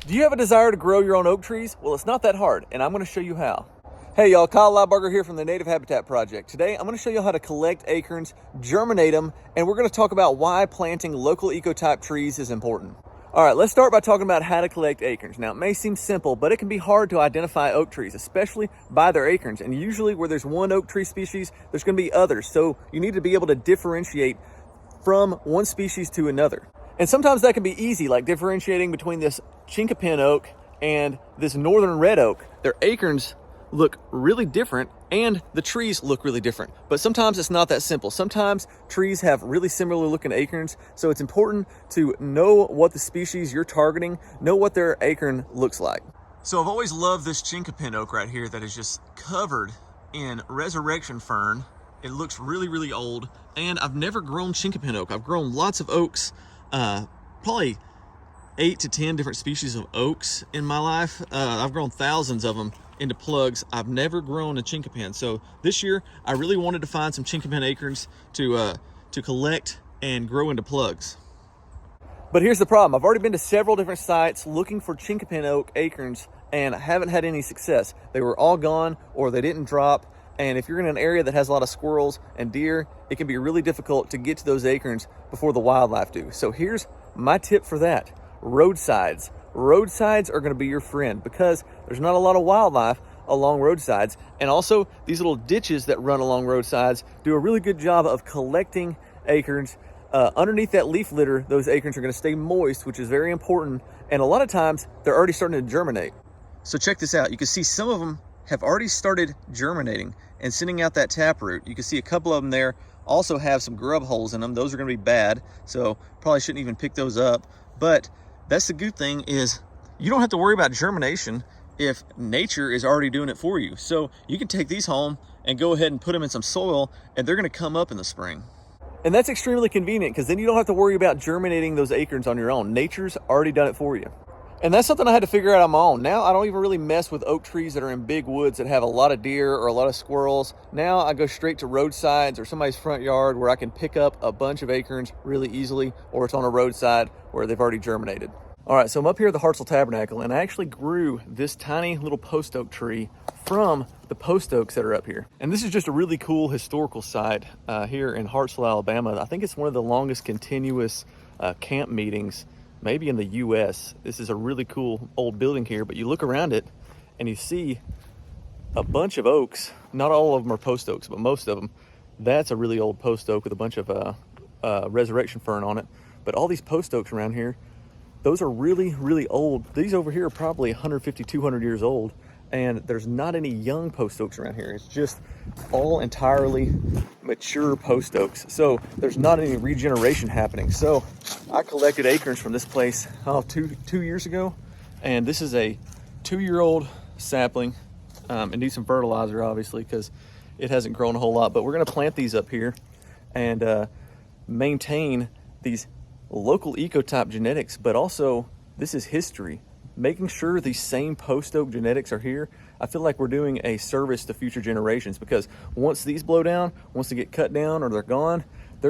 Do you have a desire to grow your own oak trees? Well, it's not that hard, and I'm going to show you how. Hey y'all, Kyle Lieberger here from the Native Habitat Project. Today, I'm going to show you how to collect acorns, germinate them, and we're going to talk about why planting local ecotype trees is important. All right, let's start by talking about how to collect acorns. Now, it may seem simple, but it can be hard to identify oak trees, especially by their acorns. And usually where there's one oak tree species, there's going to be others. So you need to be able to differentiate from one species to another. And sometimes that can be easy, like differentiating between this chinkapin oak and this northern red oak. Their acorns look really different and the trees look really different. But sometimes it's not that simple. Sometimes trees have really similar looking acorns. So it's important to know what the species you're targeting, know what their acorn looks like. So I've always loved this chinkapin oak right here that is just covered in resurrection fern. It looks really, really old. And I've never grown chinkapin oak. I've grown lots of oaks, probably 8 to 10 different species of oaks in my life. I've grown thousands of them into plugs. I've never grown a chinkapin. So this year I really wanted to find some chinkapin acorns to collect and grow into plugs. But here's the problem. I've already been to several different sites looking for chinkapin oak acorns and I haven't had any success. They were all gone or they didn't drop. And if you're in an area that has a lot of squirrels and deer, it can be really difficult to get to those acorns before the wildlife do. So here's my tip for that. Roadsides. Roadsides are going to be your friend because there's not a lot of wildlife along roadsides. And also these little ditches that run along roadsides do a really good job of collecting acorns. Underneath that leaf litter, those acorns are going to stay moist, which is very important. And a lot of times they're already starting to germinate. So check this out. You can see some of them have already started germinating and sending out that taproot. You can see a couple of them there also have some grub holes in them. Those are going to be bad, so probably shouldn't even pick those up. But that's the good thing is you don't have to worry about germination if nature is already doing it for you. So you can take these home and go ahead and put them in some soil and they're going to come up in the spring. And that's extremely convenient because then you don't have to worry about germinating those acorns on your own. Nature's already done it for you. And that's something I had to figure out on my own. Now I don't even really mess with oak trees that are in big woods that have a lot of deer or a lot of squirrels. Now I go straight to roadsides or somebody's front yard where I can pick up a bunch of acorns really easily, or it's on a roadside where they've already germinated. All right, so I'm up here at the Hartselle Tabernacle and I actually grew this tiny little post oak tree from the post oaks that are up here. And this is just a really cool historical site here in Hartselle, Alabama. I think it's one of the longest continuous camp meetings maybe in the US. This is a really cool old building here, but you look around it and you see a bunch of oaks. Not all of them are post oaks, but most of them. That's a really old post oak with a bunch of resurrection fern on it. But all these post oaks around here, those are really, really old. These over here are probably 150, 200 years old. And there's not any young post oaks around here. It's just all entirely mature post oaks. So there's not any regeneration happening. So I collected acorns from this place two years ago. And this is a 2-year-old sapling. It needs some fertilizer, obviously, because it hasn't grown a whole lot. But we're going to plant these up here and maintain these local ecotype genetics. But also, this is history. Making sure these same post oak genetics are here, I feel like we're doing a service to future generations, because once these blow down, once they get cut down or they're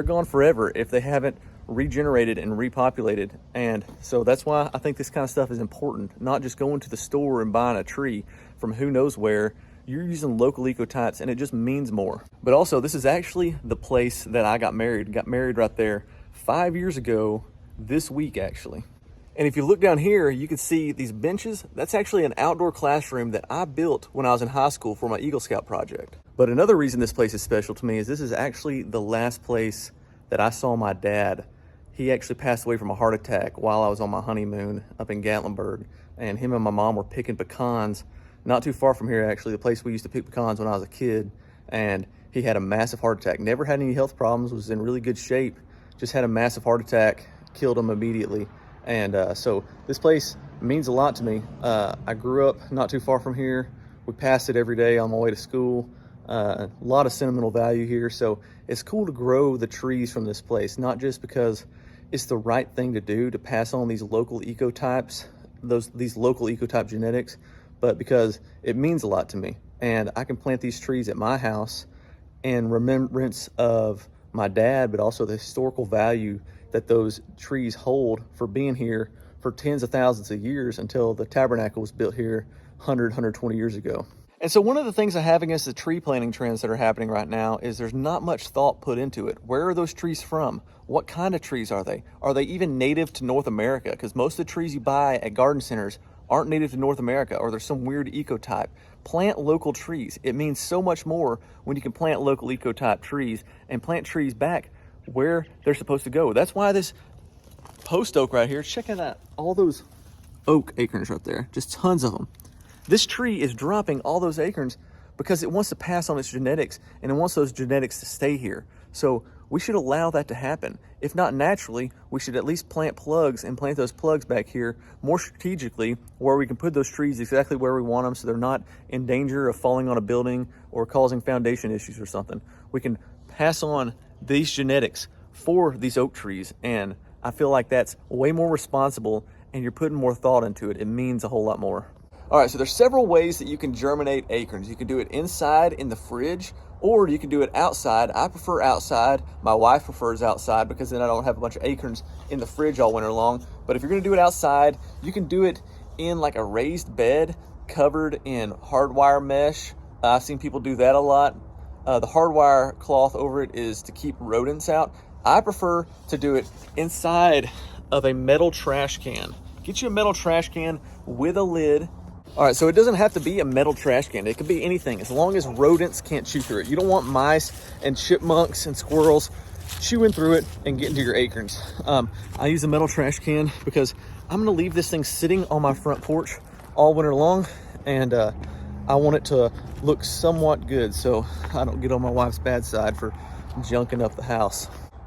gone forever if they haven't regenerated and repopulated. And so that's why I think this kind of stuff is important, not just going to the store and buying a tree from who knows where. You're using local ecotypes and it just means more. But also, this is actually the place that I got married right there 5 years ago this week, actually. And if you look down here, you can see these benches. That's actually an outdoor classroom that I built when I was in high school for my Eagle Scout project. But another reason this place is special to me is this is actually the last place that I saw my dad. He actually passed away from a heart attack while I was on my honeymoon up in Gatlinburg. And him and my mom were picking pecans, not too far from here actually, the place we used to pick pecans when I was a kid. And he had a massive heart attack. Never had any health problems, was in really good shape. Just had a massive heart attack, killed him immediately. And so this place means a lot to me. I grew up not too far from here. We passed it every day on my way to school. A lot of sentimental value here. So it's cool to grow the trees from this place, not just because it's the right thing to do to pass on these local ecotypes, these local ecotype genetics, but because it means a lot to me. And I can plant these trees at my house in remembrance of my dad, but also the historical value that those trees hold for being here for tens of thousands of years until the tabernacle was built here 120 years ago. And so one of the things I have against the tree planting trends that are happening right now is there's not much thought put into it. Where are those trees from? What kind of trees are they? Are they even native to North America? Because most of the trees you buy at garden centers aren't native to North America, or there's some weird ecotype. Plant local trees. It means so much more when you can plant local ecotype trees and plant trees back where they're supposed to go. That's why this post oak right here, check it out, all those oak acorns right there, just tons of them. This tree is dropping all those acorns because it wants to pass on its genetics, and it wants those genetics to stay here. So we should allow that to happen. If not naturally, we should at least plant plugs and plant those plugs back here more strategically, where we can put those trees exactly where we want them so they're not in danger of falling on a building or causing foundation issues or something. We can pass on these genetics for these oak trees, and I feel like that's way more responsible, and you're putting more thought into it. It means a whole lot more. All right, so there's several ways that you can germinate acorns. You can do it inside in the fridge, or you can do it outside. I prefer outside. My wife prefers outside because then I don't have a bunch of acorns in the fridge all winter long. But if you're gonna do it outside, you can do it in like a raised bed covered in hardwire mesh. I've seen people do that a lot. The hardwire cloth over it is to keep rodents out. I prefer to do it inside of a metal trash can. Get you a metal trash can with a lid. All right, so it doesn't have to be a metal trash can. It could be anything, as long as rodents can't chew through it. You don't want mice and chipmunks and squirrels chewing through it and getting to your acorns. I use a metal trash can because I'm gonna leave this thing sitting on my front porch all winter long, and I want it to look somewhat good so I don't get on my wife's bad side for junking up the house,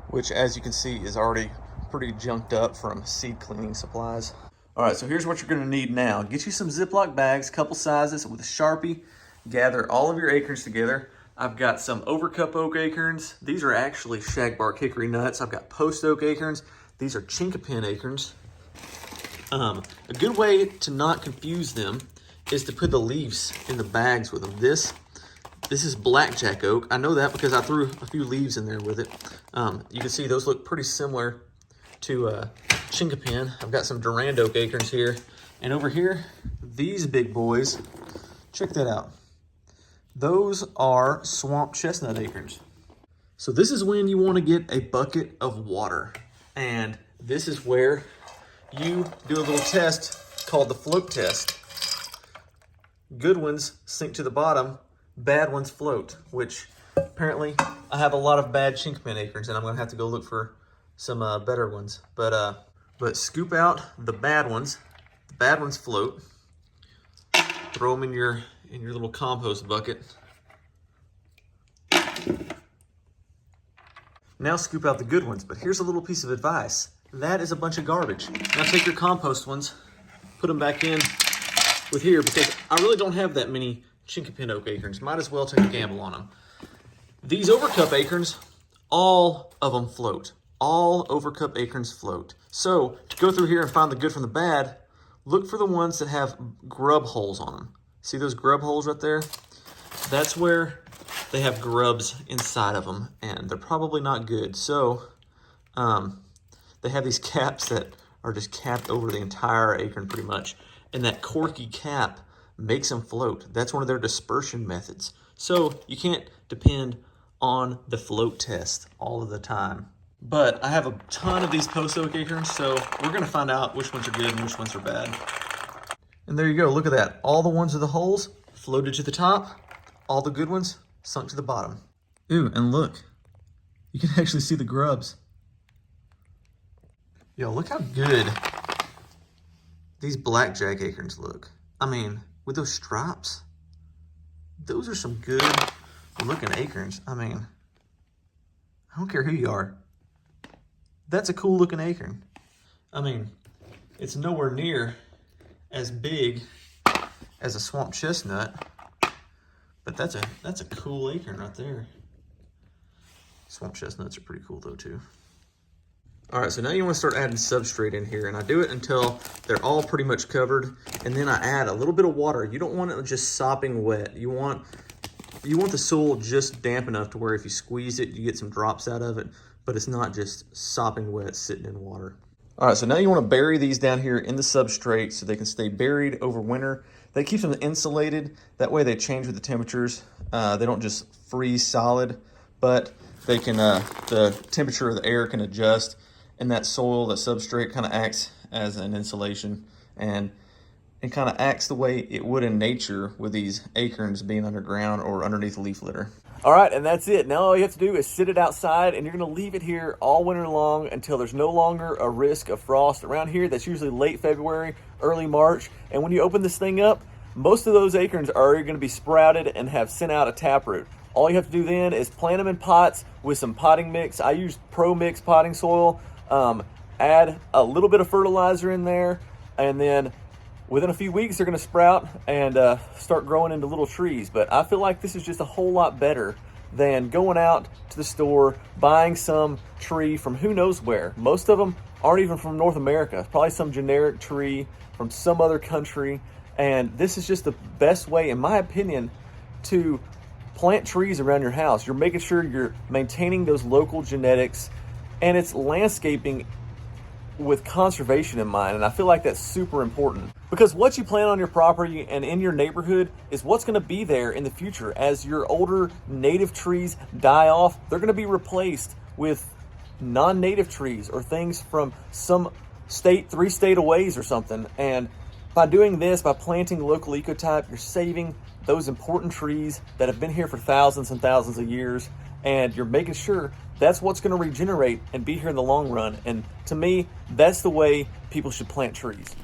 which, as you can see, is already pretty junked up from seed cleaning supplies. All right, so here's what you're gonna need now. Get you some Ziploc bags, couple sizes, with a Sharpie. Gather all of your acorns together. I've got some overcup oak acorns. These are actually shagbark hickory nuts. I've got post oak acorns. These are chinkapin acorns. A good way to not confuse them is to put the leaves in the bags with them. This is blackjack oak. I know that because I threw a few leaves in there with it. You can see those look pretty similar to chinkapin. I've got some Durand oak acorns here. And over here, these big boys, check that out. Those are swamp chestnut acorns. So this is when you want to get a bucket of water. And this is where you do a little test called the float test. Good ones sink to the bottom, bad ones float, which apparently I have a lot of bad chinkapin acorns, and I'm gonna have to go look for some better ones. But scoop out the bad ones. The bad ones float. Throw them in your little compost bucket. Now scoop out the good ones, but here's a little piece of advice. That is a bunch of garbage. Now take your compost ones, put them back in with here, because I really don't have that many chinkapin oak acorns. Might as well take a gamble on them. These overcup acorns, all of them float. All overcup acorns float. So to go through here and find the good from the bad, look for the ones that have grub holes on them. See those grub holes right there? That's where they have grubs inside of them, and they're probably not good. So they have these caps that are just capped over the entire acorn pretty much. And that corky cap makes them float. That's one of their dispersion methods. So you can't depend on the float test all of the time. But I have a ton of these post oak acorns, so we're gonna find out which ones are good and which ones are bad. And there you go, look at that. All the ones with the holes floated to the top. All the good ones sunk to the bottom. Ooh, and look, you can actually see the grubs. Yo, look how good these blackjack acorns look. I mean, with those stripes, those are some good looking acorns. I mean, I don't care who you are. That's a cool looking acorn. I mean, it's nowhere near as big as a swamp chestnut, but that's a cool acorn right there. Swamp chestnuts are pretty cool though too. All right, so now you want to start adding substrate in here, and I do it until they're all pretty much covered, and then I add a little bit of water. You don't want it just sopping wet. You want the soil just damp enough to where if you squeeze it, you get some drops out of it, but it's not just sopping wet sitting in water. All right, so now you want to bury these down here in the substrate so they can stay buried over winter. That keeps them insulated. That way they change with the temperatures. They don't just freeze solid, but they can, the temperature of the air can adjust, and that soil, that substrate kind of acts as an insulation, and it kind of acts the way it would in nature with these acorns being underground or underneath leaf litter. All right, and that's it. Now all you have to do is sit it outside, and you're gonna leave it here all winter long until there's no longer a risk of frost. Around here, that's usually late February, early March. And when you open this thing up, most of those acorns are already gonna be sprouted and have sent out a taproot. All you have to do then is plant them in pots with some potting mix. I use Pro Mix potting soil. Add a little bit of fertilizer in there, and then within a few weeks, they're gonna sprout and start growing into little trees. But I feel like this is just a whole lot better than going out to the store, buying some tree from who knows where. Most of them aren't even from North America, probably some generic tree from some other country. And this is just the best way, in my opinion, to plant trees around your house. You're making sure you're maintaining those local genetics, and it's landscaping with conservation in mind. And I feel like that's super important, because what you plant on your property and in your neighborhood is what's going to be there in the future. As your older native trees die off, they're going to be replaced with non-native trees or things from some state, 3 state aways or something. And by doing this, by planting local ecotype, you're saving those important trees that have been here for thousands and thousands of years, and you're making sure that's what's going to regenerate and be here in the long run. And to me, that's the way people should plant trees.